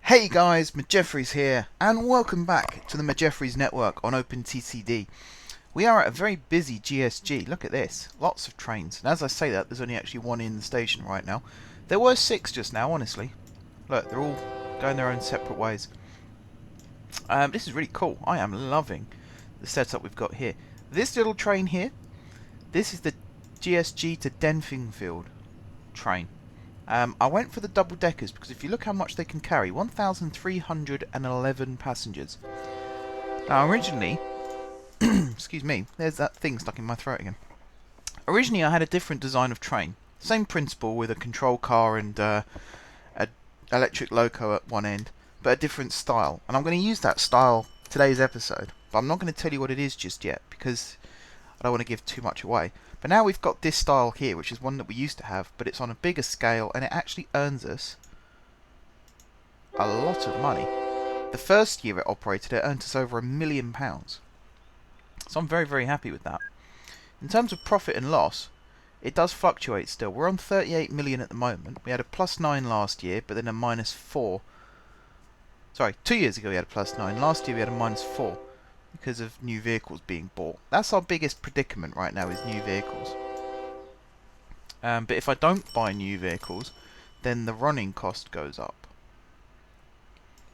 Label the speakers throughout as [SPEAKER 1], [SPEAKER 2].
[SPEAKER 1] Hey guys, McJeffries here, and welcome back to the McJeffries network on OpenTTD. We are at a very busy GSG. Look at this, lots of trains. And as I say that, there's only actually one in the station right now. There were 6 just now, honestly. Look, they're all going their own separate ways. This is really cool. I am loving the setup we've got here. This little train here, this is the GSG to Denfingfield train. I went for the double deckers because if you look how much they can carry, 1,311 passengers. Now originally, excuse me, there's that thing stuck in my throat again. Originally I had a different design of train. Same principle with a control car and a electric loco at one end, but a different style. And I'm going to use that style today's episode, but I'm not going to tell you what it is just yet because I don't want to give too much away. But now we've got this style here, which is one that we used to have, but it's on a bigger scale, and it actually earns us a lot of money. The first year it operated, it earned us over £1 million. So I'm very, very happy with that. In terms of profit and loss, it does fluctuate still. We're on 38 million at the moment. We had a +9 last year, but then a -4. Sorry, 2 years ago we had a +9. Last year we had a -4. Because of new vehicles being bought. That's our biggest predicament right now, is new vehicles. But if I don't buy new vehicles, then the running cost goes up.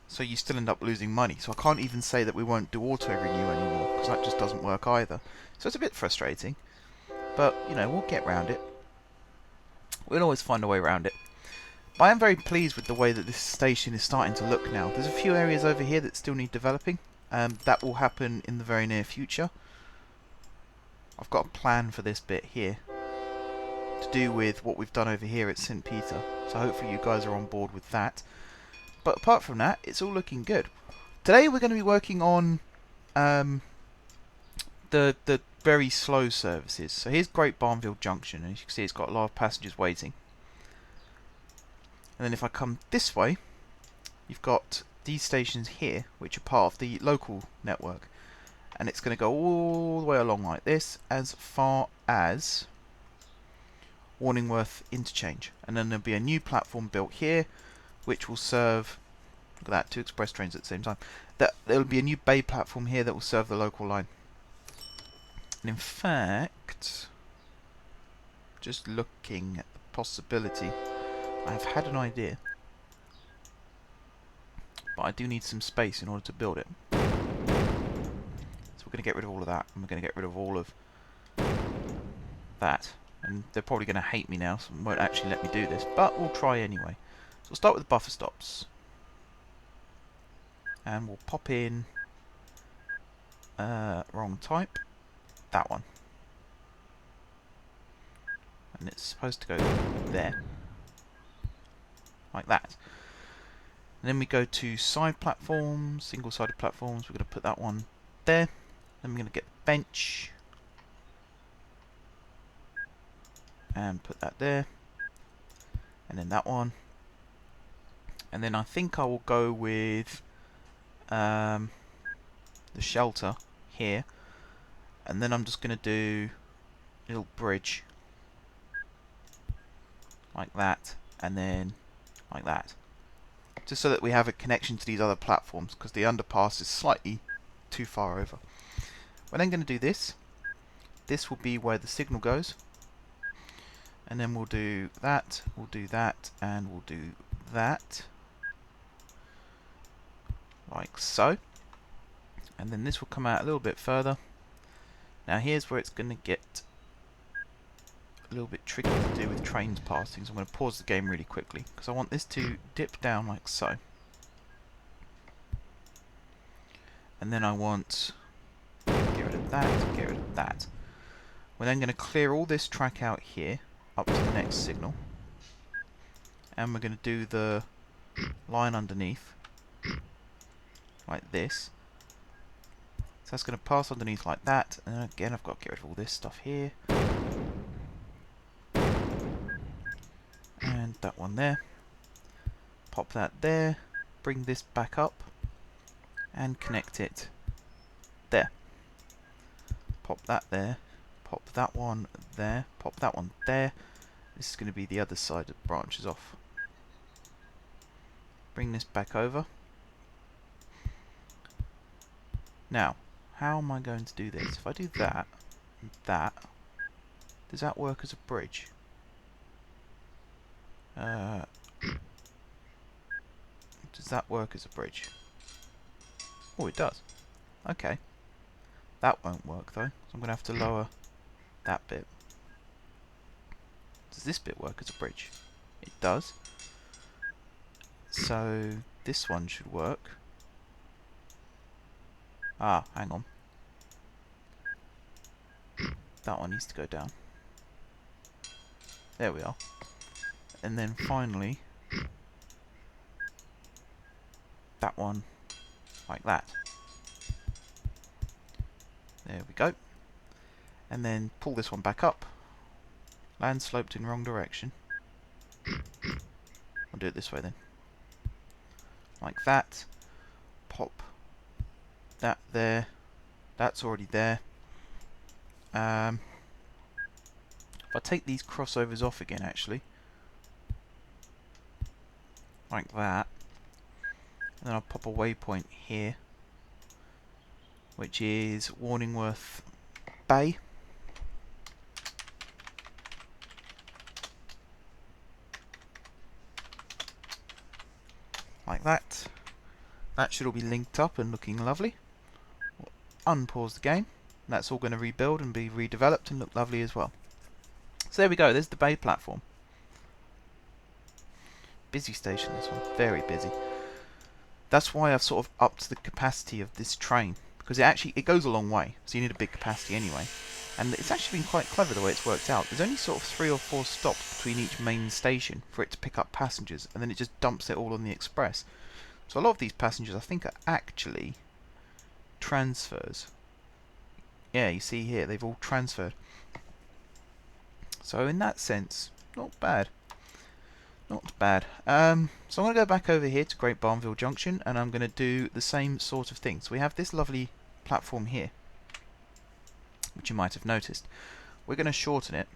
[SPEAKER 1] So you still end up losing money. So I can't even say that we won't do auto-renew anymore, because that just doesn't work either. So it's a bit frustrating. But, you know, we'll get round it. We'll always find a way around it. But I am very pleased with the way that this station is starting to look now. There's a few areas over here that still need developing. That will happen in the very near future. I've got a plan for this bit here to do with what we've done over here at St. Peter. So hopefully you guys are on board with that. But apart from that, it's all looking good. Today we're going to be working on the very slow services. So here's Great Barnfield Junction, and as you can see it's got a lot of passengers waiting. And then if I come this way, you've got these stations here, which are part of the local network, and it's going to go all the way along like this as far as Warningworth Interchange, and then there'll be a new platform built here which will serve, look at that, 2 express trains at the same time. There'll be a new bay platform here that will serve the local line. And in fact, just looking at the possibility, I've had an idea. But I do need some space in order to build it. So we're going to get rid of all of that, and we're going to get rid of all of that. And they're probably going to hate me now, so they won't actually let me do this, but we'll try anyway. So we'll start with the buffer stops. And we'll pop in, wrong type, that one. And it's supposed to go there. Like that. And then we go to side platforms, single-sided platforms. We're going to put that one there. Then we're going to get the bench and put that there. And then that one. And then I think I will go with the shelter here. And then I'm just going to do a little bridge like that, and then like that. Just so that we have a connection to these other platforms, because the underpass is slightly too far over. We're then going to do this. This will be where the signal goes. And then we'll do that, and we'll do that. Like so. And then this will come out a little bit further. Now here's where it's going to get a little bit tricky to do with trains passing, so I'm going to pause the game really quickly because I want this to dip down like so, and then I want to get rid of that, get rid of that. We're then going to clear all this track out here up to the next signal, and we're going to do the line underneath like this. So that's going to pass underneath like that, and again I've got to get rid of all this stuff here. And that one there. Pop that there. Bring this back up. And connect it there. Pop that there. Pop that one there. Pop that one there. This is going to be the other side that branches off. bring this back over. Now, how am I going to do this? If I do that and that, does that work as a bridge? Does that work as a bridge? Oh, it does. Okay. That won't work though, so I'm going to have to lower that bit. Does this bit work as a bridge? It does. So this one should work. Ah, hang on. That one needs to go down. There we are. And then finally, that one like that. There we go. And then pull this one back up. Land sloped in wrong direction. I'll do it this way then. Like that. Pop that there. That's already there. If I take these crossovers off again, actually, like that, and then I'll pop a waypoint here, which is Warningworth Bay. Like that. That should all be linked up and looking lovely. We'll unpause the game. That's all going to rebuild and be redeveloped and look lovely as well. So there we go, there's the bay platform. Busy station, this one, very busy. That's why I've sort of upped the capacity of this train, because it goes a long way, so you need a big capacity anyway. And it's actually been quite clever the way it's worked out. There's only sort of 3 or 4 stops between each main station for it to pick up passengers, and then it just dumps it all on the express. So a lot of these passengers I think are actually transfers. Yeah, you see here, they've all transferred. So in that sense, not bad. Not bad. So I'm going to go back over here to Great Barnville Junction, and I'm going to do the same sort of thing. So we have this lovely platform here, which you might have noticed. We're going to shorten it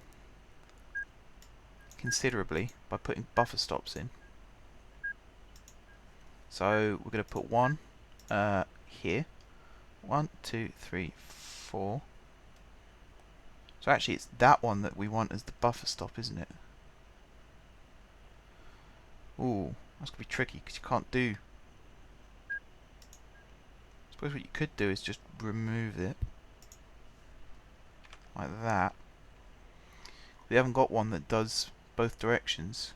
[SPEAKER 1] considerably by putting buffer stops in. So we're going to put one here. 1, 2, 3, 4. So actually it's that one that we want as the buffer stop, isn't it? Ooh, that's going to be tricky because you can't do... I suppose what you could do is just remove it. Like that. We haven't got one that does both directions.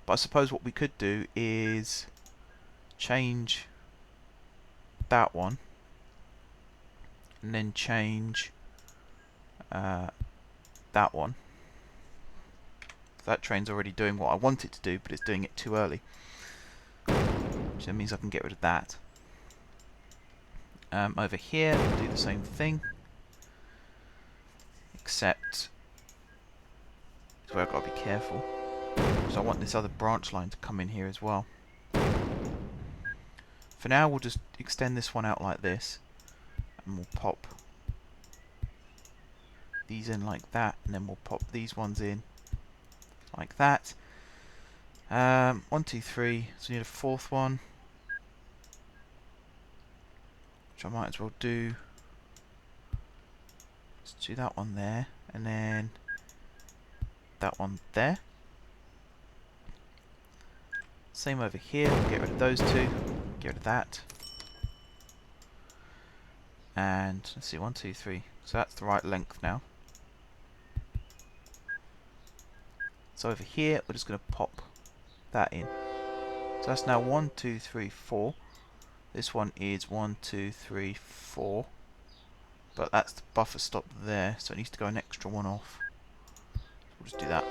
[SPEAKER 1] But I suppose what we could do is change that one. And then change that one. That train's already doing what I want it to do, but it's doing it too early. Which then means I can get rid of that. Over here, we'll do the same thing. Except, it's where I've got to be careful. So I want this other branch line to come in here as well. For now, we'll just extend this one out like this. And we'll pop these in like that. And then we'll pop these ones in like that. 1, 2, 3. So we need a 4th one, which I might as well do. Let's do that one there, and then that one there. Same over here. We'll get rid of those two. Get rid of that. And let's see, 1, 2, 3. So that's the right length now. So over here, we're just going to pop that in. So that's now 1, 2, 3, 4. This one is 1, 2, 3, 4. But that's the buffer stop there, so it needs to go an extra one off. We'll just do that.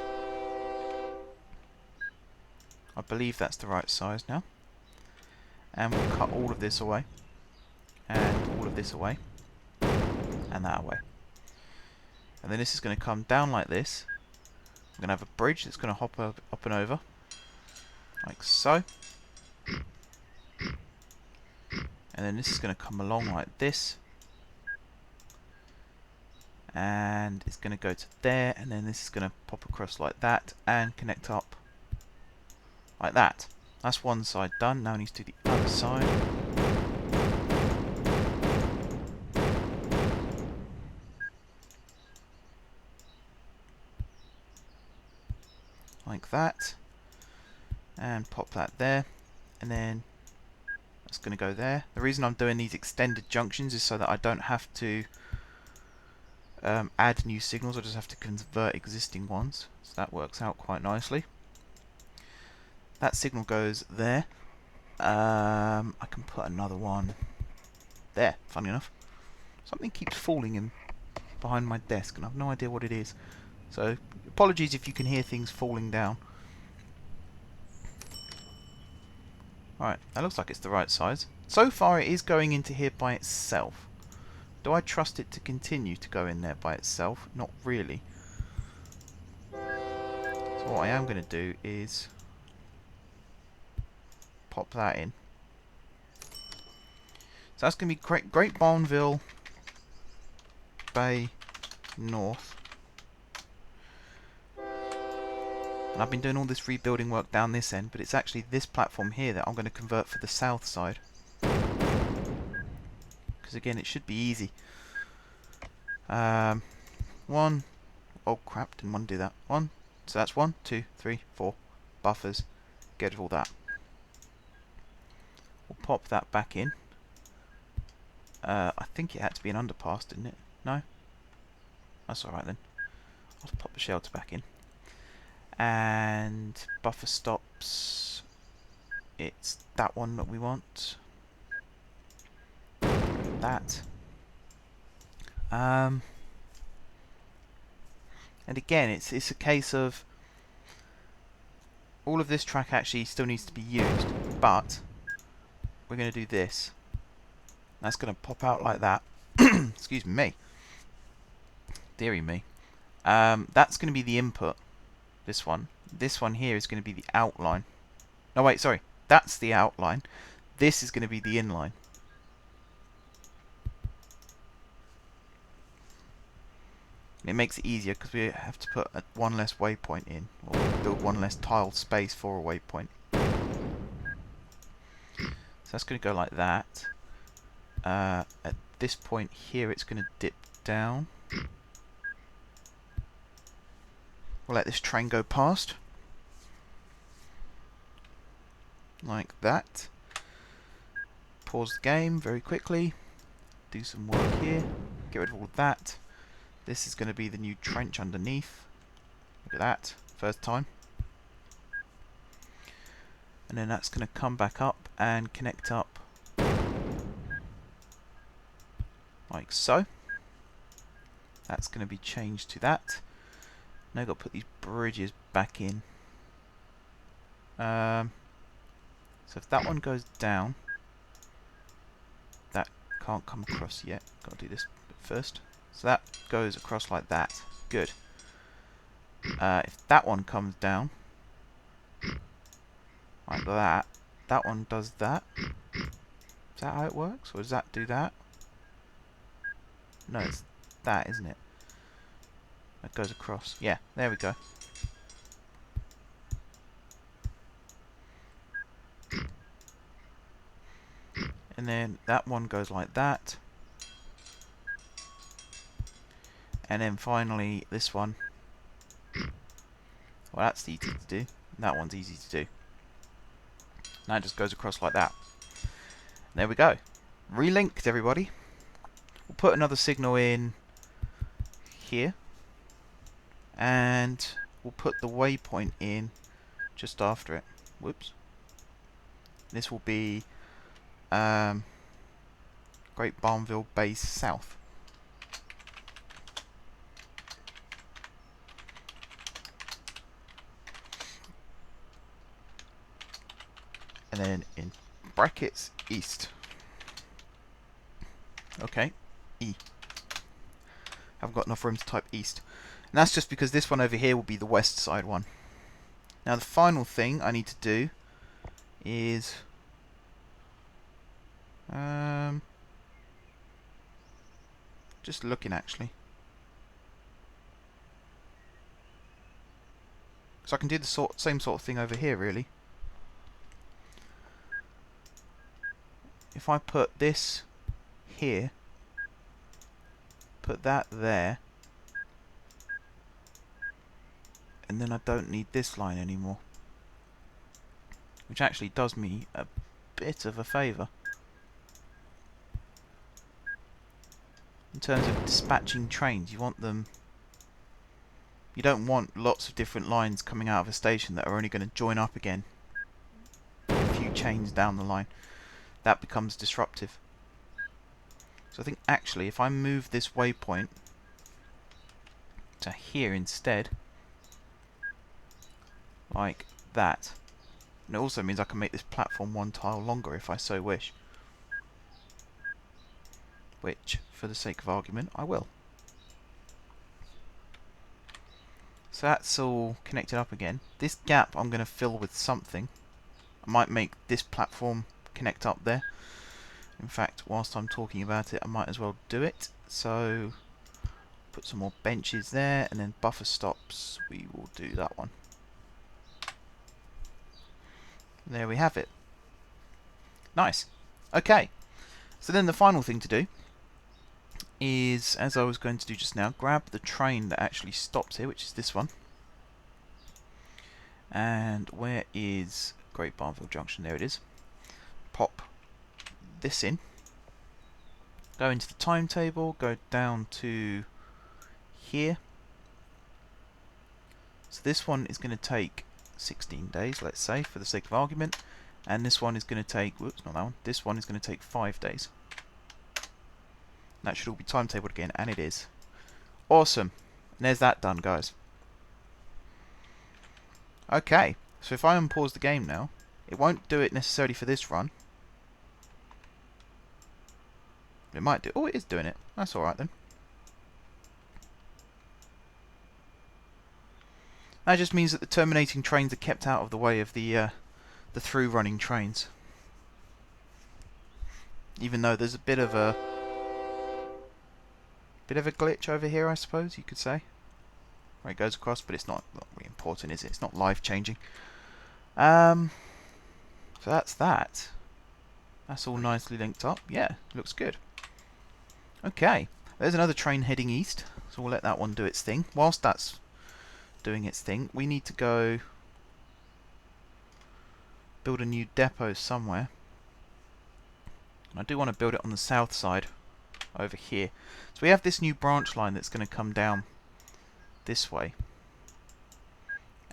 [SPEAKER 1] I believe that's the right size now. And we'll cut all of this away. And all of this away. And that away. And then this is going to come down like this. We're going to have a bridge that's going to hop up and over. Like so. And then this is going to come along like this. And it's going to go to there. And then this is going to pop across like that. And connect up like that. That's one side done. Now I need to do the other side. Like that. And pop that there. And then that's going to go there. The reason I'm doing these extended junctions is so that I don't have to add new signals. I just have to convert existing ones. So that works out quite nicely. That signal goes there. I can put another one there, funny enough. Something keeps falling in behind my desk and I have no idea what it is. So apologies if you can hear things falling down. Right, that looks like it's the right size. So far it is going into here by itself. Do I trust it to continue to go in there by itself? Not really. So what I am going to do is pop that in. So that's going to be Great Barnville Bay North. And I've been doing all this rebuilding work down this end, but it's actually this platform here that I'm going to convert for the south side. Because again, it should be easy. One. Oh crap, didn't want to do that. One. So that's 1, 2, 3, 4 buffers. Get all that. We'll pop that back in. I think it had to be an underpass, didn't it? No? That's alright then. I'll pop the shelter back in. And buffer stops. It's that one that we want. That. And again, it's a case of all of this track actually still needs to be used, but we're going to do this. That's going to pop out like that. Excuse me. Deary me. That's going to be the input. This one. This one here is going to be the outline. No, wait, sorry. That's the outline. This is going to be the inline. It makes it easier because we have to put one less waypoint in, or build one less tiled space for a waypoint. So that's going to go like that. At this point here, it's going to dip down. We'll let this train go past. Like that. Pause the game very quickly. Do some work here. Get rid of all of that. This is going to be the new trench underneath. Look at that. First time. And then that's going to come back up and connect up. Like so. That's going to be changed to that. Now I've got to put these bridges back in. So if that one goes down, that can't come across yet. Got to do this bit first. So that goes across like that. Good. If that one comes down, like that, that one does that. Is that how it works? Or does that do that? No, it's that, isn't it? That goes across. Yeah, there we go. And then that one goes like that. And then finally this one. Well, that's easy to do. That one's easy to do. Now it just goes across like that. There we go. Relinked, everybody. We'll put another signal in here. And we'll put the waypoint in just after it. Whoops. This will be Great Barnville Base South. And then in brackets, east. Okay, E. Haven't got enough room to type east. And that's just because this one over here will be the west side one. Now the final thing I need to do is just looking actually. So I can do the same sort of thing over here really. if I put this here, put that there, and then I don't need this line anymore, which actually does me a bit of a favour in terms of dispatching trains. You want them, you don't want lots of different lines coming out of a station that are only going to join up again a few chains down the line. That becomes disruptive. So I think actually if I move this waypoint to here instead, like that, and it also means I can make this platform one tile longer if I so wish, which for the sake of argument I will. So that's all connected up again. This gap I'm going to fill with something. I might make this platform connect up there. In fact, whilst I'm talking about it, I might as well do it. So put some more benches there, and then buffer stops, we will do that one. There we have it. Nice. Okay, so then the final thing to do is, as I was going to do just now, grab the train that actually stops here, which is this one. And where is Great Barnville Junction? There it is. Pop this in. Go into the timetable, go down to here. So this one is going to take 16 days, let's say, for the sake of argument. And this one is going to take, whoops, not that one. This one is going to take 5 days. That should all be timetabled again, and it is. Awesome. And there's that done, guys. Okay, so if I unpause the game now, it won't do it necessarily for this run. It might do. Oh, it is doing it. That's alright then. That just means that the terminating trains are kept out of the way of the through running trains. Even though there's a bit of a glitch over here, I suppose you could say, where it goes across, but it's not really important, is it? It's not life changing. So that's that. That's all nicely linked up. Yeah, looks good. Okay, there's another train heading east, so we'll let that one do its thing. Whilst that's doing its thing, we need to go build a new depot somewhere. I do want to build it on the south side over here. So we have this new branch line that's going to come down this way,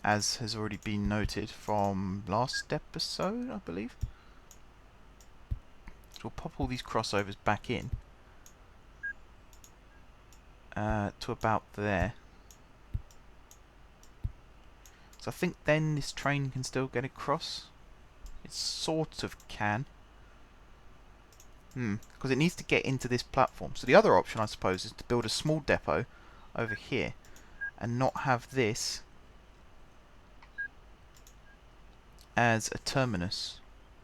[SPEAKER 1] as has already been noted from last episode, I believe. So we'll pop all these crossovers back in to about there. So I think then this train can still get across. It sort of can. Because it needs to get into this platform. So the other option, I suppose, is to build a small depot over here and not have this as a terminus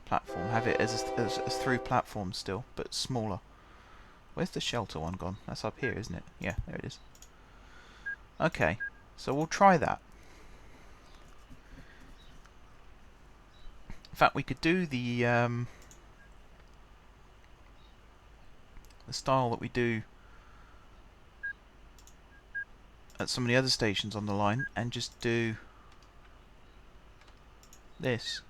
[SPEAKER 1] platform. Have it as through platform still, but smaller. Where's the shelter one gone? That's up here, isn't it? Yeah, there it is. Okay, so we'll try that. In fact, we could do the style that we do at some of the other stations on the line, and just do this.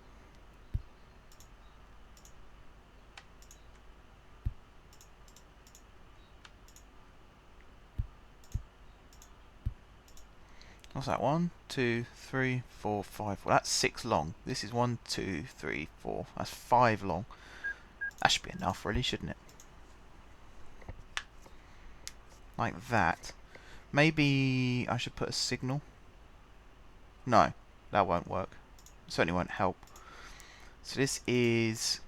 [SPEAKER 1] What's that? 1, 2, 3, 4, 5. Well, that's 6 long. This is 1, 2, 3, 4. That's 5 long. That should be enough, really, shouldn't it? Like that. Maybe I should put a signal. No, that won't work. It certainly won't help. So this is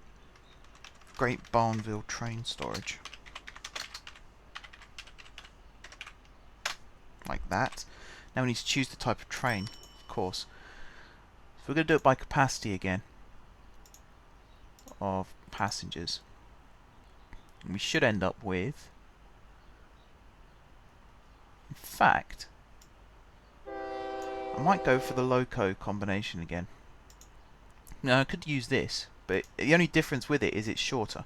[SPEAKER 1] Great Barnville train storage. Like that. Now we need to choose the type of train, of course. So we're going to do it by capacity again of passengers. And we should end up with, in fact, I might go for the loco combination again. Now I could use this, but the only difference with it is it's shorter.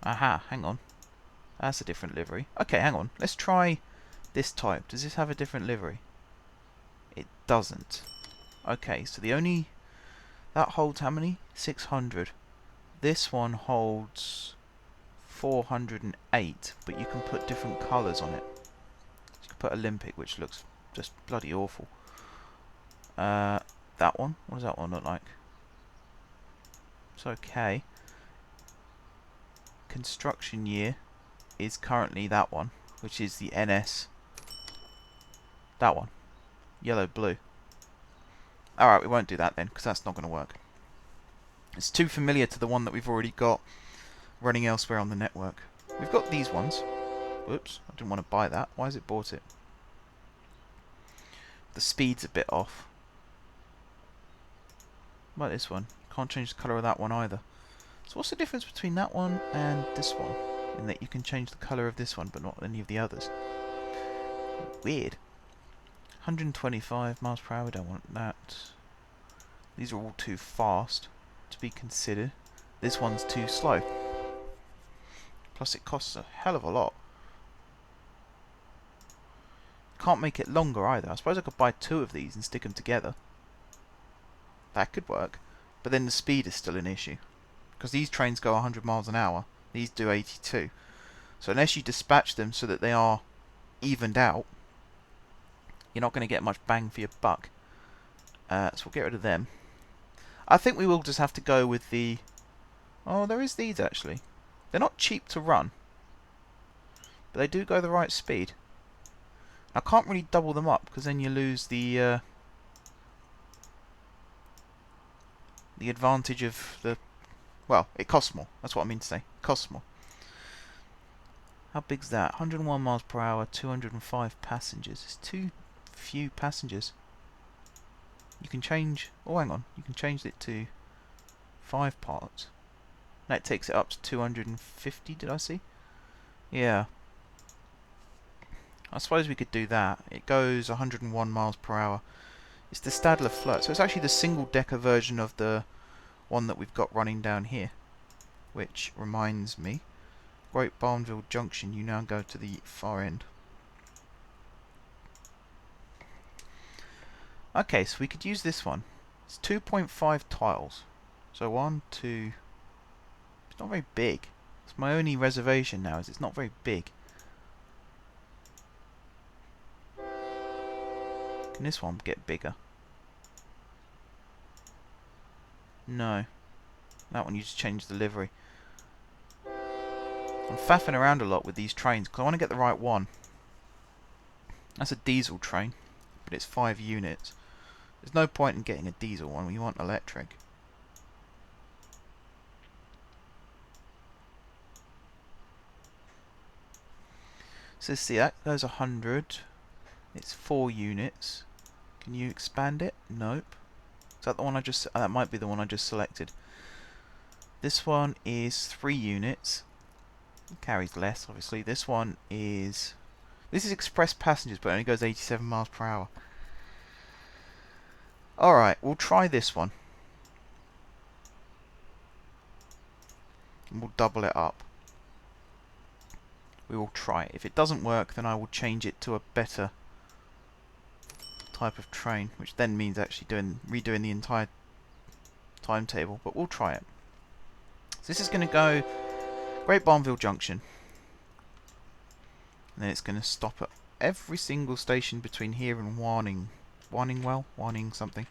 [SPEAKER 1] Aha, hang on. That's a different livery. Okay, hang on. Let's try this type. Does this have a different livery? It doesn't. Okay, so the only... That holds how many? 600. This one holds 408, but you can put different colours on it. You can put Olympic, which looks just bloody awful. That one? What does that one look like? It's okay. Construction year is currently that one, which is the NS. That one. Yellow, blue. Alright, we won't do that then, because that's not going to work. It's too familiar to the one that we've already got running elsewhere on the network. We've got these ones. Whoops, I didn't want to buy that. Why has it bought it? The speed's a bit off. What about this one? Can't change the colour of that one either. So what's the difference between that one and this one? In that you can change the colour of this one, but not any of the others. Weird. 125 miles per hour, don't want that. These are all too fast to be considered. This one's too slow. Plus it costs a hell of a lot. Can't make it longer either. I suppose I could buy 2 of these and stick them together. That could work. But then the speed is still an issue. Because these trains go 100 miles an hour. These do 82. So unless you dispatch them so that they are evened out, you're not going to get much bang for your buck. So we'll get rid of them. I think we will just have to go with the... Oh, there is these actually. They're not cheap to run. But they do go the right speed. I can't really double them up because then you lose the advantage of the... Well, it costs more. That's what I mean to say. It costs more. How big's that? 101 miles per hour, 205 passengers. It's too few passengers. You can change... Oh, hang on. You can change it to 5 parts. That takes it up to 250, did I see? Yeah. I suppose we could do that. It goes 101 miles per hour. It's the Stadler Flirt. So it's actually the single-decker version of the one that we've got running down here. Which reminds me, Great Barnville Junction, you now go to the far end. Okay, so we could use this one. It's 2.5 tiles. So 1, 2... It's not very big. It's my only reservation now, is it's not very big. Can this one get bigger? No. That one you just change the livery. I'm faffing around a lot with these trains because I want to get the right one. That's a diesel train, but it's 5 units. There's no point in getting a diesel one when you want electric. So see, that goes 100. It's 4 units. Can you expand it? Nope. Is that the one I just... that might be the one I just selected. This one is 3 units. It carries less, obviously. This one is... This is express passengers, but it only goes 87 miles per hour. Alright, we'll try this one. And we'll double it up. We will try it. If it doesn't work, then I will change it to a better type of train, which then means actually redoing the entire timetable, but we'll try it. So this is going to go Great Barnville Junction, and then it's going to stop at every single station between here and Warning something.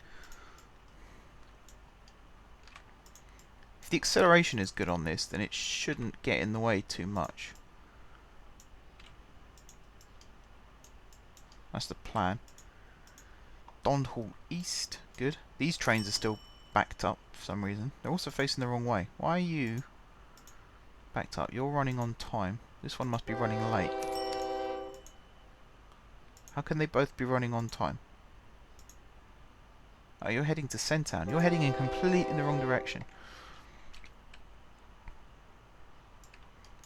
[SPEAKER 1] If the acceleration is good on this, then it shouldn't get in the way too much. That's the plan. Dondhall East, good. These trains are still backed up for some reason. They're also facing the wrong way. Why are you backed up? You're running on time. This one must be running late. How can they both be running on time? Oh, you're heading to Centtown. You're heading in completely the wrong direction.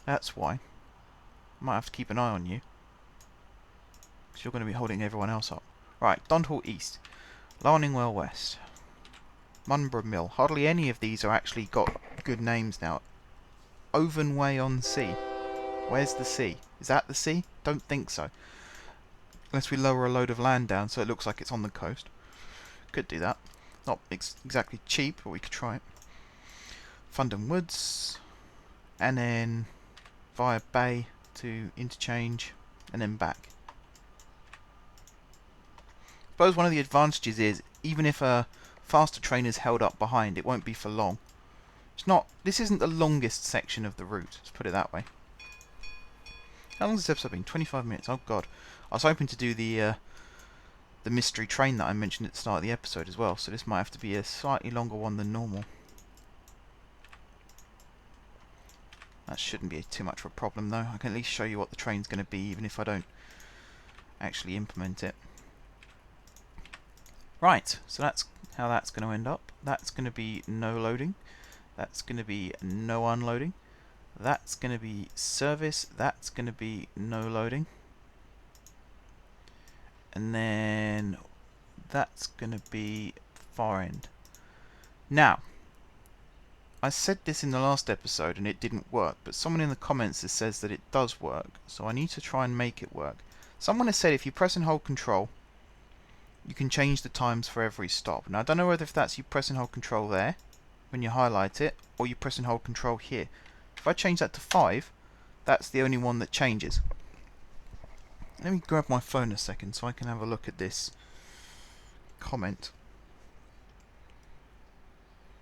[SPEAKER 1] That's why. Might have to keep an eye on you, because you're going to be holding everyone else up. Right, Dondhall East. Larningwell West. Munborough Mill. Hardly any of these are actually got good names now. Ovenway-on-Sea. Where's the sea? Is that the sea? Don't think so. Unless we lower a load of land down so it looks like it's on the coast. Could do that. Not exactly cheap, but we could try it. Fundham Woods. And then via Bay to interchange. And then back. I suppose one of the advantages is, even if a faster train is held up behind, it won't be for long. This isn't the longest section of the route, let's put it that way. How long has this episode been? 25 minutes, oh god. I was hoping to do the mystery train that I mentioned at the start of the episode as well, so this might have to be a slightly longer one than normal. That shouldn't be too much of a problem though. I can at least show you what the train's going to be, even if I don't actually implement it. Right, so that's how that's going to end up. That's going to be no loading. That's going to be no unloading. That's going to be service. That's going to be no loading. And then that's going to be far end. Now, I said this in the last episode and it didn't work, but someone in the comments says that it does work, so I need to try and make it work. Someone has said if you press and hold control, you can change the times for every stop. Now I don't know whether if that's you press and hold control there when you highlight it, or you press and hold control here. If I change that to 5, that's the only one that changes. Let me grab my phone a second so I can have a look at this comment.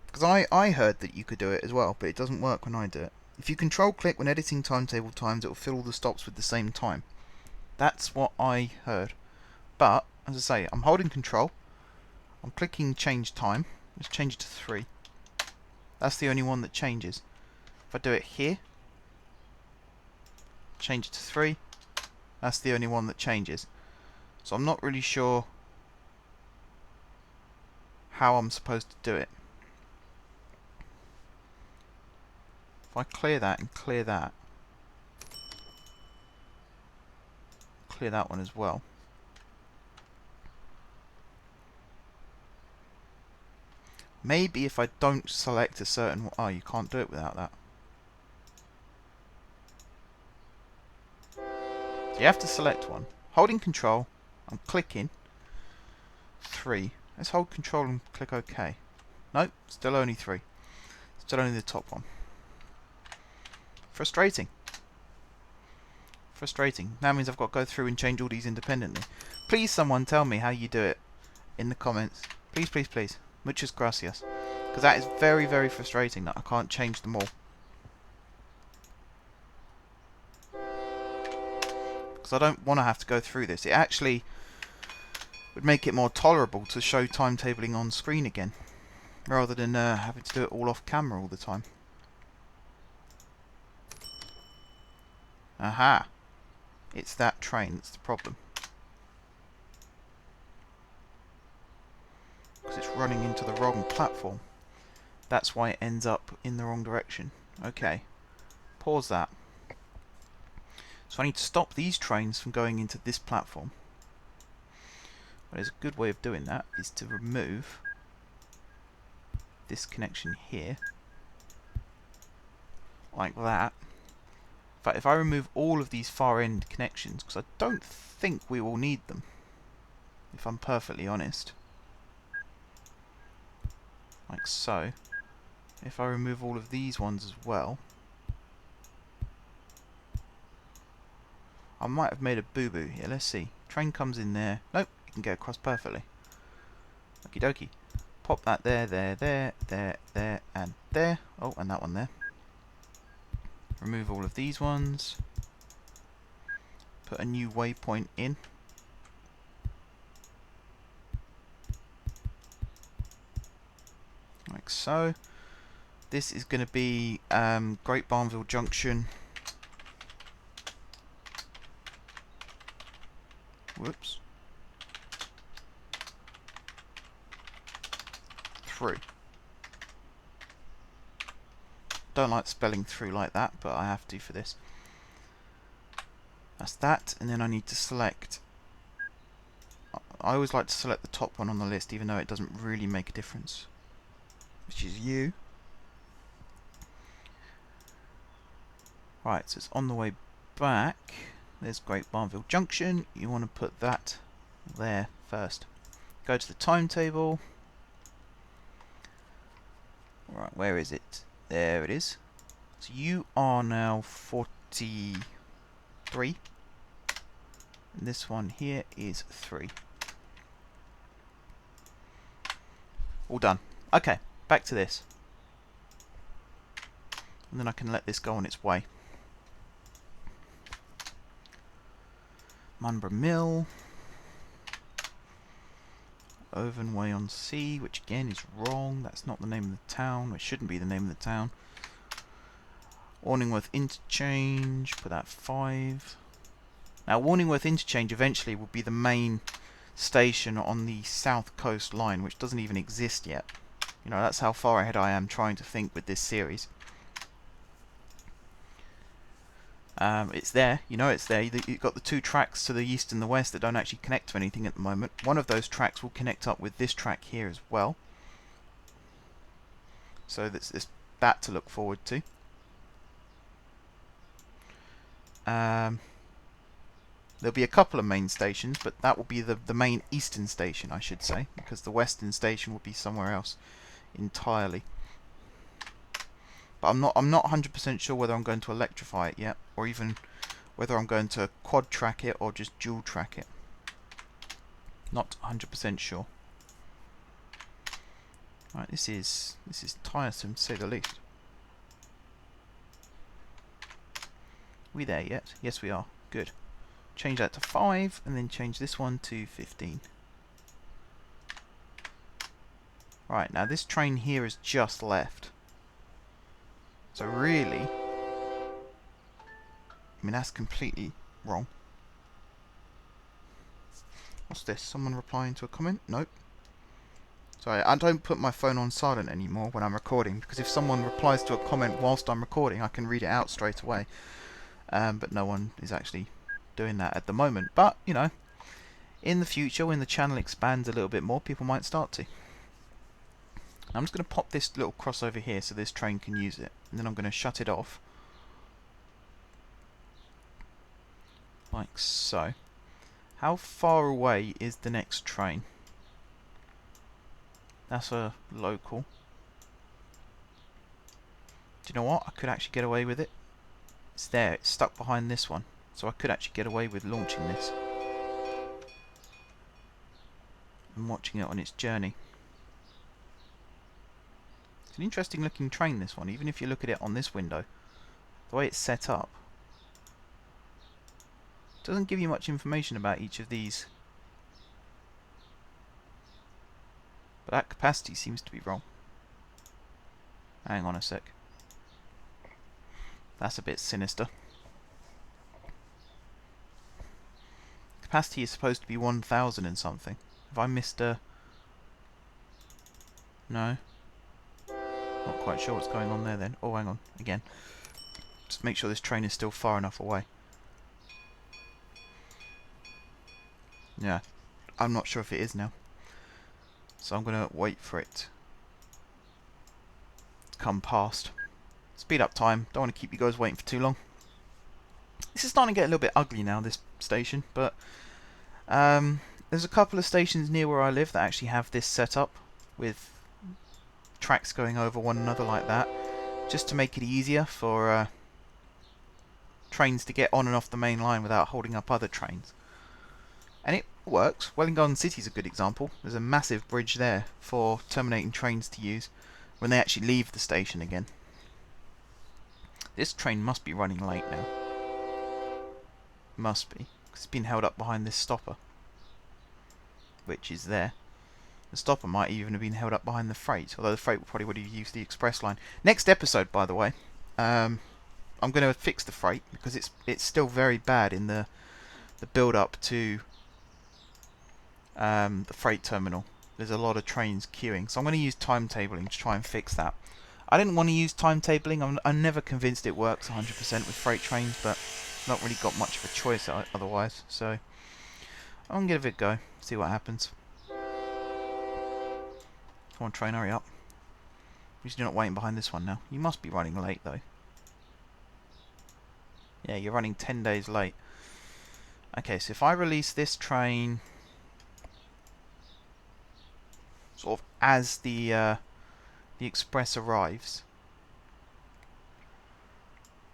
[SPEAKER 1] Because I heard that you could do it as well, but it doesn't work when I do it. If you control click when editing timetable times, it will fill all the stops with the same time. That's what I heard. But, as I say, I'm holding control. I'm clicking change time. Let's change it to 3. That's the only one that changes. If I do it here, change it to 3, that's the only one that changes. So I'm not really sure how I'm supposed to do it. If I clear that and clear that one as well. Maybe if I don't select a certain... Oh, you can't do it without that. You have to select one. Holding control, I'm clicking 3. Let's hold control and click OK. Nope, still only 3. Still only the top one. Frustrating. Frustrating. That means I've got to go through and change all these independently. Please someone tell me how you do it in the comments. Please, please, please. Muchas gracias. Because that is very, very frustrating that I can't change them all. Because I don't want to have to go through this. It actually would make it more tolerable to show timetabling on screen again, rather than having to do it all off camera all the time. Aha! It's that train that's the problem. Because it's running into the wrong platform. That's why it ends up in the wrong direction. Okay. Pause that. So I need to stop these trains from going into this platform. Well, there's a good way of doing that, is to remove this connection here. Like that. In fact, if I remove all of these far end connections, because I don't think we will need them, if I'm perfectly honest. Like so. If I remove all of these ones as well, I might have made a boo-boo here. Let's see. Train comes in there. Nope, it can get across perfectly. Okie dokie. Pop that there, and there. Oh, and that one there. Remove all of these ones. Put a new waypoint in. Like so. This is going to be Great Barnville Junction. Whoops. Through. Don't like spelling through like that, but I have to for this. That's that, and then I need to select... I always like to select the top one on the list, even though it doesn't really make a difference. Which is you. Right, so it's on the way back. There's Great Barnville Junction. You want to put that there first. Go to the timetable. Right, where is it? There it is. So you are now 43. And this one here is 3. All done. Okay, back to this. And then I can let this go on its way. Munborough Mill. Ovenway-on-Sea, which again is wrong. That's not the name of the town. It shouldn't be the name of the town. Warningworth Interchange. Put that 5. Now, Warningworth Interchange eventually will be the main station on the South Coast line, which doesn't even exist yet. You know, that's how far ahead I am trying to think with this series. It's there, you know it's there. You've got the 2 tracks to the east and the west that don't actually connect to anything at the moment. One of those tracks will connect up with this track here as well. So there's that to look forward to. There'll be a couple of main stations, but that will be the main eastern station, I should say, because the western station will be somewhere else entirely. But I'm not 100% sure whether I'm going to electrify it yet, or even whether I'm going to quad track it or just dual track it. Not 100% sure. Right, this is tiresome to say the least. We there yet? Yes, we are. Good. Change that to 5, and then change this one to 15. Right, now this train here has just left. So really, I mean, that's completely wrong. What's this? Someone replying to a comment? Nope. Sorry, I don't put my phone on silent anymore when I'm recording, because if someone replies to a comment whilst I'm recording, I can read it out straight away. But no one is actually doing that at the moment. But, you know, in the future, when the channel expands a little bit more, people might start to. I'm just going to pop this little crossover here so this train can use it. And then I'm going to shut it off. Like so. How far away is the next train? That's a local. Do you know what? I could actually get away with it. It's there. It's stuck behind this one. So I could actually get away with launching this. And watching it on its journey. It's an interesting looking train, this one, even if you look at it on this window. The way it's set up doesn't give you much information about each of these. But that capacity seems to be wrong. Hang on a sec. That's a bit sinister. Capacity is supposed to be 1,000 and something. Have I missed a... No. Not quite sure what's going on there then. Oh, hang on. Again. Just make sure this train is still far enough away. Yeah. I'm not sure if it is now. So I'm going to wait for it to come past. Speed up time. Don't want to keep you guys waiting for too long. This is starting to get a little bit ugly now, this station. But there's a couple of stations near where I live that actually have this set up with tracks going over one another like that, just to make it easier for trains to get on and off the main line without holding up other trains. And it works. Wellington City is a good example. There's a massive bridge there for terminating trains to use when they actually leave the station again. This train must be running late now. Must be, because it's been held up behind this stopper, which is there. The stopper might even have been held up behind the freight, although the freight probably would have used the express line. Next episode, by the way, I'm going to fix the freight because it's still very bad in the build-up to the freight terminal. There's a lot of trains queuing, so I'm going to use timetabling to try and fix that. I didn't want to use timetabling. I'm never convinced it works 100% with freight trains, but not really got much of a choice otherwise. So I'm going to give it a go, see what happens. Come on, train, hurry up. You're not waiting behind this one now. You must be running late, though. Yeah, you're running 10 days late. Okay, so if I release this train sort of as the express arrives.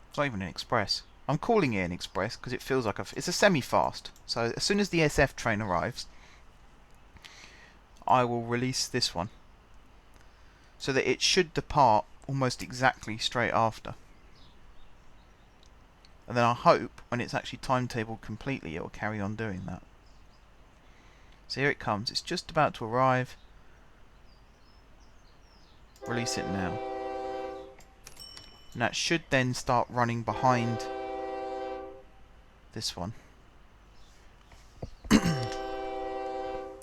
[SPEAKER 1] It's not even an express. I'm calling it an express because it feels like it's a semi-fast. So as soon as the SF train arrives, I will release this one, so that it should depart almost exactly straight after. And then I hope when it's actually timetabled completely, it will carry on doing that. So here it comes. It's just about to arrive. Release it now. And that should then start running behind this one.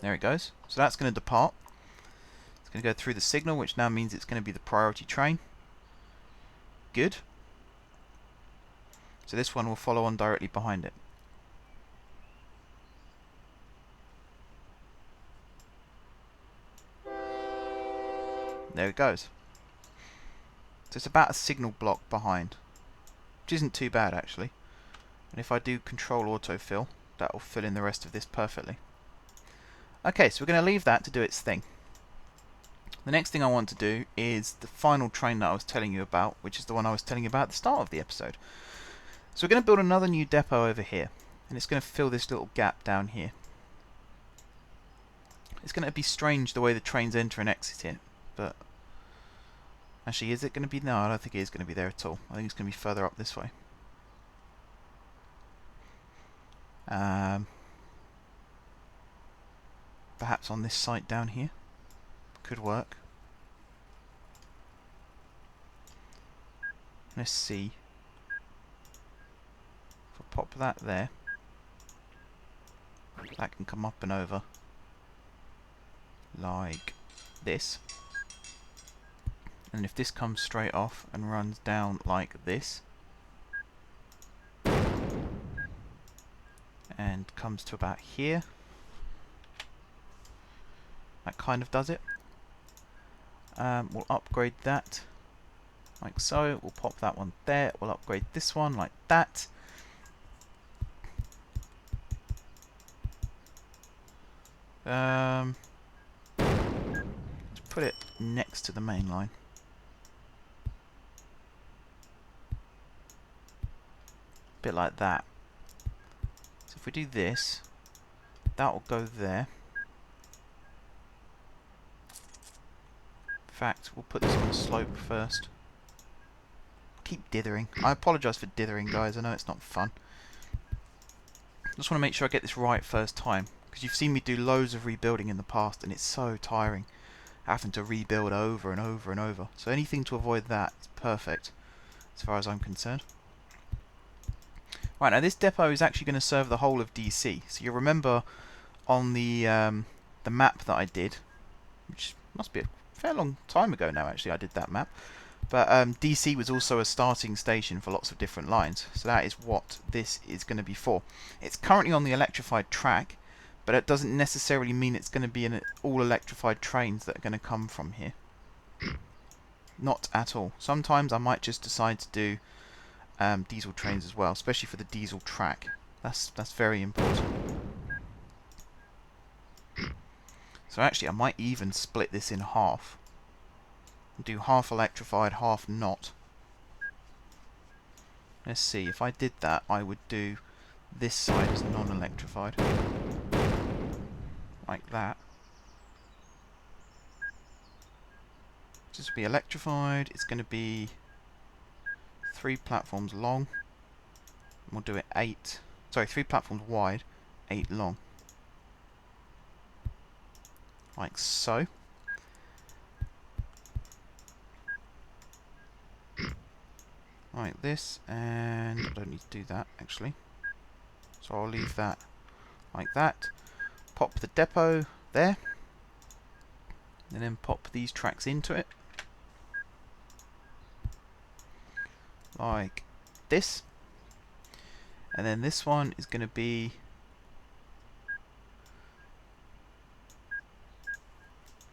[SPEAKER 1] There it goes. So that's going to depart. It's going to go through the signal, which now means it's going to be the priority train. Good. So this one will follow on directly behind it. There it goes. So it's about a signal block behind, which isn't too bad actually. And if I do control autofill, that will fill in the rest of this perfectly. Okay, so we're going to leave that to do its thing. The next thing I want to do is the final train that I was telling you about, which is the one I was telling you about at the start of the episode. So we're going to build another new depot over here, and it's going to fill this little gap down here. It's going to be strange the way the trains enter and exit it, but actually, is it going to be? No, I don't think it is going to be there at all. I think it's going to be further up this way. Perhaps on this site down here. Could work. Let's see. If I pop that there, that can come up and over like this. And if this comes straight off and runs down like this, and comes to about here, that kind of does it. We'll upgrade that like so. We'll pop that one there. We'll upgrade this one like that. Let's put it next to the main line. Bit like that. So if we do this, that will go there. In fact, we'll put this on the slope first. Keep dithering. I apologise for dithering, guys. I know it's not fun. Just want to make sure I get this right first time, because you've seen me do loads of rebuilding in the past, and it's so tiring having to rebuild over and over and over. So anything to avoid that is perfect, as far as I'm concerned. Right, now this depot is actually going to serve the whole of DC. So you remember on the map that I did, which must be a fair long time ago now actually I did that map, but DC was also a starting station for lots of different lines, so that is what this is going to be for. It's currently on the electrified track, but it doesn't necessarily mean it's going to be in all electrified trains that are going to come from here. Not at all. Sometimes I might just decide to do diesel trains as well, especially for the diesel track. That's very important. So actually I might even split this in half. Do half electrified, half not. Let's see, if I did that I would do this side as non-electrified. Like that. This will be electrified, it's going to be 3 platforms long. We'll do it 3 platforms wide, 8 long. Like so. Like this, and I don't need to do that actually. So I'll leave that like that. Pop the depot there. And then pop these tracks into it. Like this. And then this one is going to be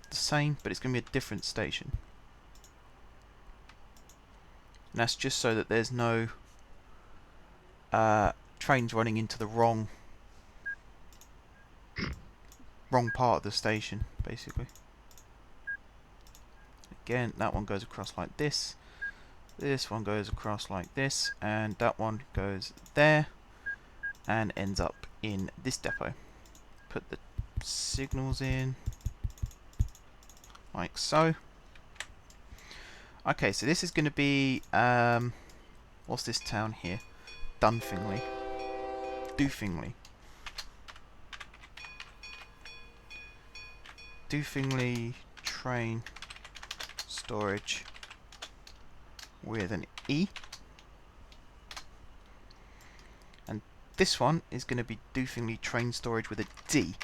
[SPEAKER 1] the same, but it's going to be a different station. And that's just so that there's no trains running into the wrong part of the station, basically. Again, that one goes across like this. This one goes across like this, and that one goes there and ends up in this depot. Put the signals in like so. Okay, so this is going to be what's this town here? Dunfingley. Dunfingley train storage with an E. And this one is going to be Dunfingley train storage with a D.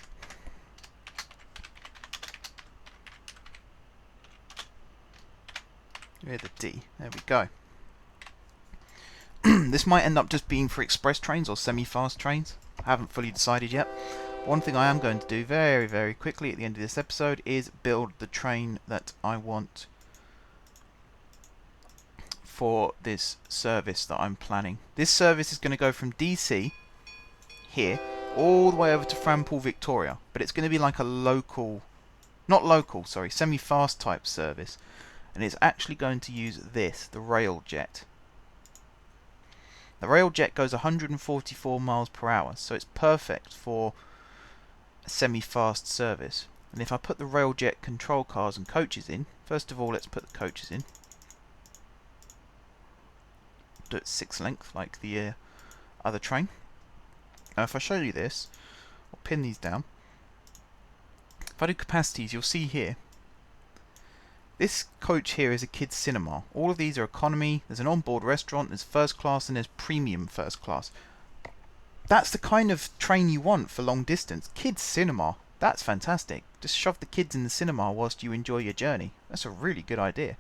[SPEAKER 1] With a D. There we go. This might end up just being for express trains or semi-fast trains. I haven't fully decided yet. One thing I am going to do very, very quickly at the end of this episode is build the train that I want for this service that I'm planning. This service is going to go from DC, here, all the way over to Frampool, Victoria. But it's going to be like a local, not local, sorry, semi-fast type service. And it's actually going to use this, the Railjet. The Railjet goes 144 miles per hour, so it's perfect for a semi-fast service. And if I put the Railjet control cars and coaches in, first of all let's put the coaches in. Do it 6 length like the other train. Now if I show you this, I'll pin these down. If I do capacities, you'll see here, this coach here is a kids' cinema. All of these are economy. There's an onboard restaurant, there's first class, and there's premium first class. That's the kind of train you want for long distance. Kids' cinema. That's fantastic. Just shove the kids in the cinema whilst you enjoy your journey. That's a really good idea.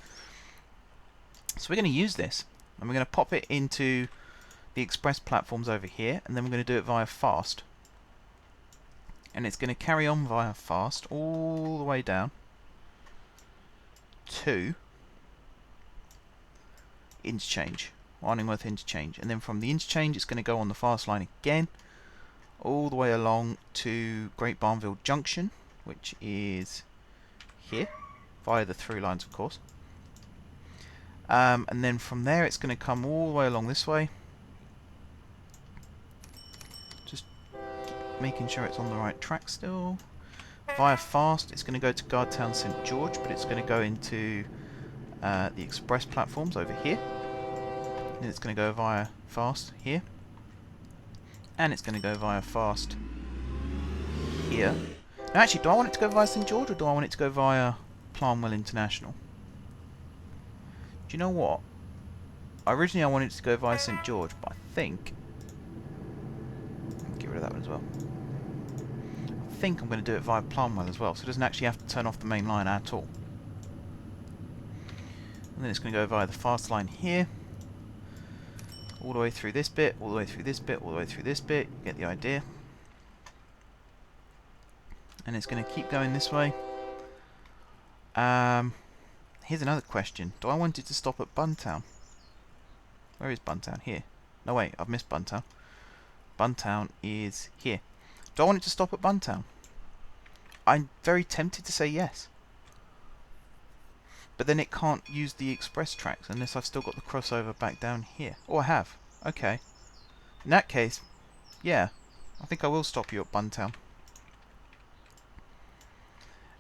[SPEAKER 1] So we're going to use this. And we're going to pop it into the express platforms over here. And then we're going to do it via fast. And it's going to carry on via fast all the way down to interchange, Arningworth interchange, and then from the interchange it's going to go on the fast line again all the way along to Great Barnville Junction, which is here via the through lines of course, and then from there it's going to come all the way along this way, just making sure it's on the right track still. Via fast, it's going to go to Guardtown St George, but it's going to go into the express platforms over here. Then it's going to go via fast here. And it's going to go via fast here. Now actually, do I want it to go via St George or do I want it to go via Planwell International? Do you know what? Originally I wanted it to go via St George, but I think... get rid of that one as well. I think I'm going to do it via Planwell as well, so it doesn't actually have to turn off the main line at all. And then it's going to go via the fast line here, all the way through this bit, all the way through this bit, all the way through this bit. You get the idea. And it's going to keep going this way. Here's another question. Do I want it to stop at Buntown? Where is Buntown? Here. No wait, I've missed Buntown. Buntown is here. Do I want it to stop at Buntown? I'm very tempted to say yes. But then it can't use the express tracks unless I've still got the crossover back down here. Oh, I have. Okay. In that case, yeah. I think I will stop you at Buntown.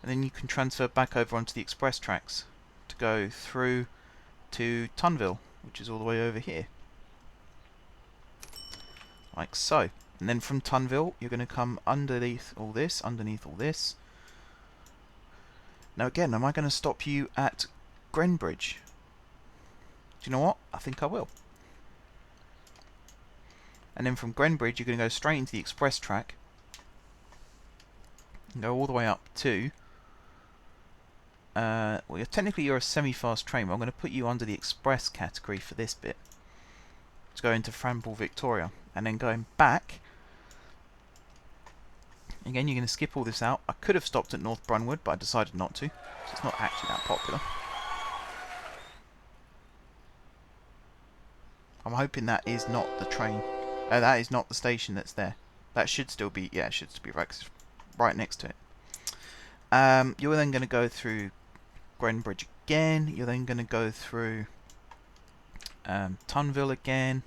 [SPEAKER 1] And then you can transfer back over onto the express tracks to go through to Tunville, which is all the way over here. Like so. And then from Tunville, you're going to come underneath all this, underneath all this. Now again, am I going to stop you at Grenbridge? Do you know what? I think I will. And then from Grenbridge, you're going to go straight into the express track. And go all the way up to... well, technically you're a semi-fast train, but I'm going to put you under the express category for this bit. To go into Frampool, Victoria. And then going back... Again, you're going to skip all this out. I could have stopped at North Brunwood, but I decided not to. So it's not actually that popular. I'm hoping that is not the train That is not the station that's there. That should still be, yeah, it should still be right, 'cause it's right next to it. You're then going to go through Greenbridge again. You're then going to go through Tunville again.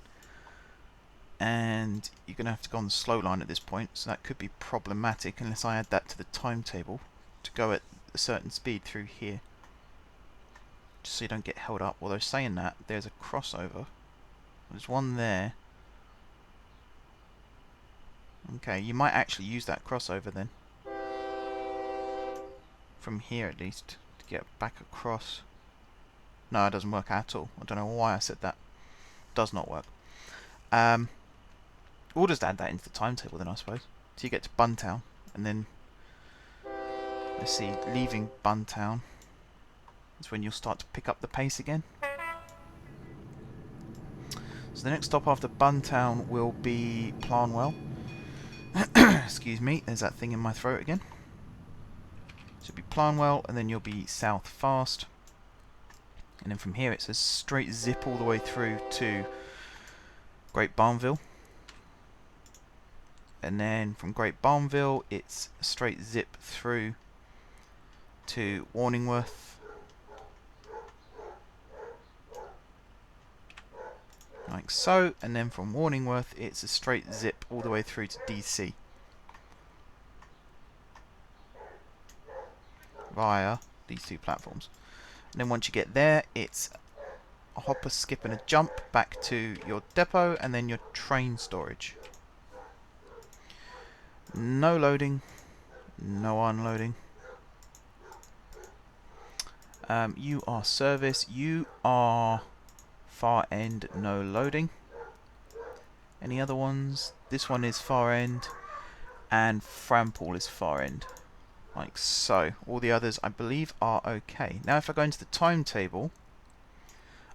[SPEAKER 1] And you're going to have to go on the slow line at this point, so that could be problematic unless I add that to the timetable to go at a certain speed through here. Just so you don't get held up. Although saying that, there's a crossover. There's one there. Okay, you might actually use that crossover then. From here at least, to get back across. No, it doesn't work at all. I don't know why I said that. Does not work. We'll just add that into the timetable then, I suppose. So you get to Buntown, and then, let's see, leaving Buntown is when you'll start to pick up the pace again. So the next stop after Buntown will be Planwell. Excuse me, there's that thing in my throat again. So it'll be Planwell, and then you'll be south fast. And then from here it's a straight zip all the way through to Great Barnville. And then from Great Barnville it's a straight zip through to Warningworth. Like so, and then from Warningworth it's a straight zip all the way through to DC via these two platforms. And then once you get there, it's a hop, a skip and a jump back to your depot and then your train storage. No loading, no unloading. You are service, you are far end, no loading. Any other ones? This one is far end, and Frampool is far end. Like so. All the others, I believe, are okay. Now if I go into the timetable,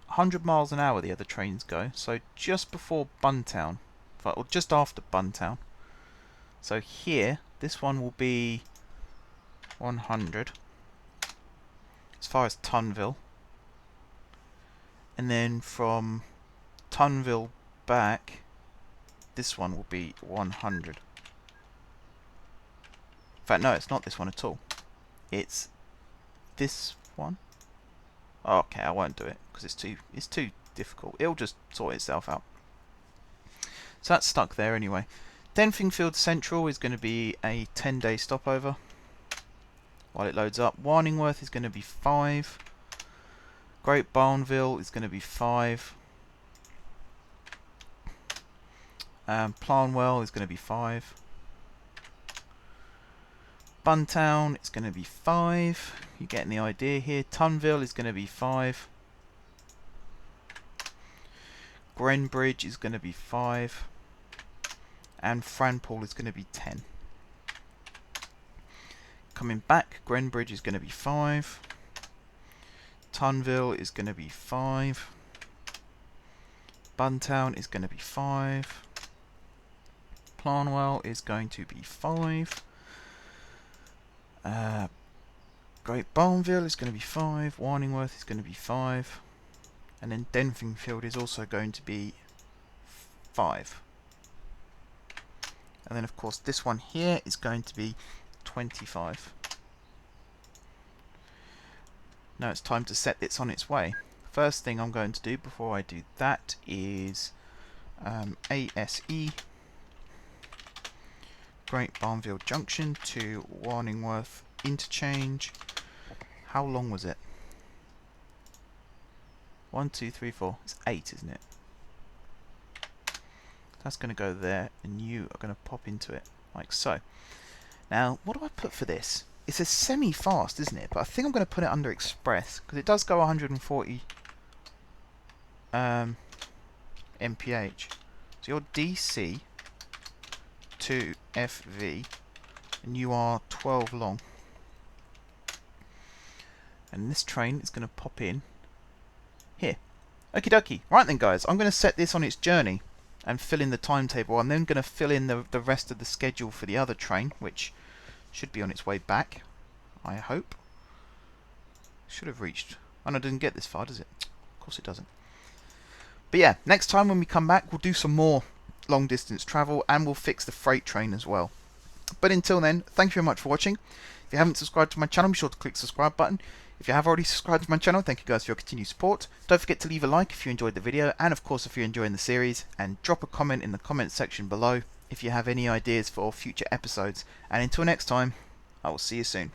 [SPEAKER 1] 100 miles an hour the other trains go, so just before Buntown, or just after Buntown. So here, this one will be 100 as far as Tunville. And then from Tunville back, this one will be 100. In fact, no, it's not this one at all. It's this one. Okay, I won't do it because it's too difficult. It'll just sort itself out. So that's stuck there anyway. Denfingfield Central is going to be a 10-day stopover while it loads up. Warningworth is going to be 5. Great Barnville is going to be 5. Planwell is going to be 5. Buntown is going to be 5. You're getting the idea here. Tunville is going to be 5. Greenbridge is going to be 5. And Frampool is going to be 10. Coming back, Greenbridge is going to be 5. Tunville is going to be 5. Buntown is going to be 5. Planwell is going to be 5. Great Barnville is going to be 5. Warningworth is going to be 5. And then Denfingfield is also going to be 5. And then of course this one here is going to be 25. Now it's time to set this on its way. First thing I'm going to do before I do that is ASE Great Barnville Junction to Warningworth interchange. How long was it? 1, 2, 3, 4. It's 8, isn't it? That's going to go there, and you are going to pop into it, like so. Now, what do I put for this? It's a semi-fast, isn't it? But I think I'm going to put it under Express, because it does go 140 mph. So you're DC to FV, and you are 12 long. And this train is going to pop in here. Okie dokie. Right then, guys, I'm going to set this on its journey and fill in the timetable. I'm then going to fill in the rest of the schedule for the other train, which should be on its way back, I hope. Should have reached. Oh no, it didn't get this far, does it? Of course it doesn't. But yeah, next time when we come back, we'll do some more long distance travel, and we'll fix the freight train as well. But until then, thank you very much for watching. If you haven't subscribed to my channel, be sure to click the subscribe button. If you have already subscribed to my channel, thank you guys for your continued support. Don't forget to leave a like if you enjoyed the video, and of course if you're enjoying the series, and drop a comment in the comment section below if you have any ideas for future episodes. And until next time, I will see you soon.